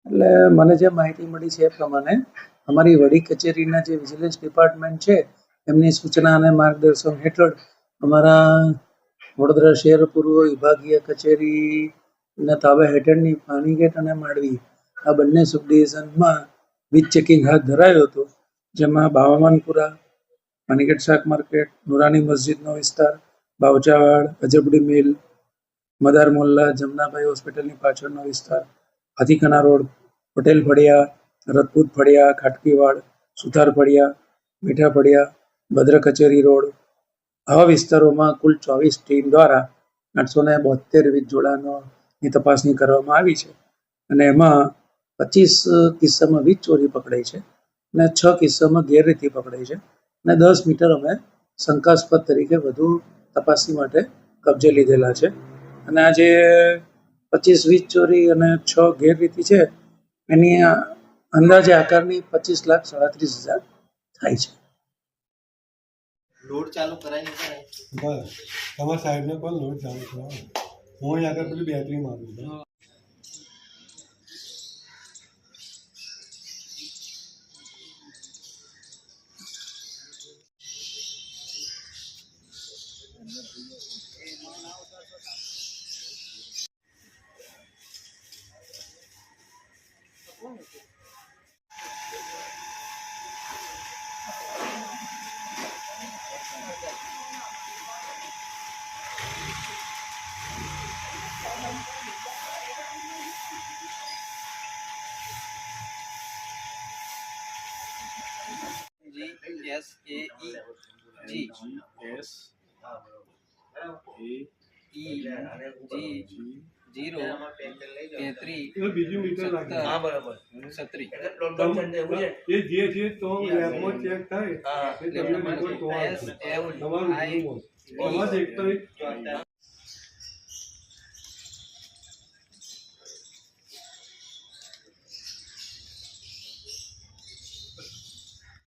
એટલે મને જે માહિતી મળી છે એ પ્રમાણે અમારી વડી કચેરીના જે વિજિલન્સ ડિપાર્ટમેન્ટ છે એમની સૂચના અને માર્ગદર્શન હેઠળ અમારા વડોદરા શહેર પૂર્વ વિભાગીય કચેરીના તાબા હેઠળની પાણીગેટ અને માંડવી આ બંને સબ ડિવિઝનમાં વીજ ચેકિંગ હાથ ધરાયું હતું, જેમાં બાવામાનપુરા, પાણીગેટ શાક માર્કેટ, નુરાની મસ્જિદનો વિસ્તાર, બાવચાવાડ, અજબડી મિલ, મદાર મોલ્લા, જમનાભાઈ હોસ્પિટલની પાછળનો વિસ્તાર, હાથીખાના રોડ, પટેલ ફળિયા, રજપૂત ફળિયા, ખાટકીવાડ, સુથાર ફળિયા, મીઠા ફળિયા, ભદ્ર કચેરી રોડ, આવા વિસ્તારોમાં કુલ 24 ટીમ દ્વારા 872 વીજ જોડાણોની તપાસણી કરવામાં આવી છે અને એમાં 25 કિસ્સામાં વીજ ચોરી પકડાઈ છે અને 6 કિસ્સામાં ગેરરીતિ પકડાઈ છે અને 10 મીટર અમે શંકાસ્પદ તરીકે વધુ તપાસણી માટે કબજે લીધેલા છે અને આ જે 25 વીજ ચોરી અને 6 ગેરરીતિ છે એની અંદાજે આકારની 25,37,000 થાય છે. લોડ ચાલુ કરાવી છે બસ તમારા સાહેબને પણ લોડ ચાલુ કરાવો. હું અહીં આગળ પેલી બેટરી મારું છું. બીજું મીટર લાગે. હા બરાબર. 36 એ જે છે તો લેબમાં ચેક થાય એ તમને રિપોર્ટ તમારું એક તો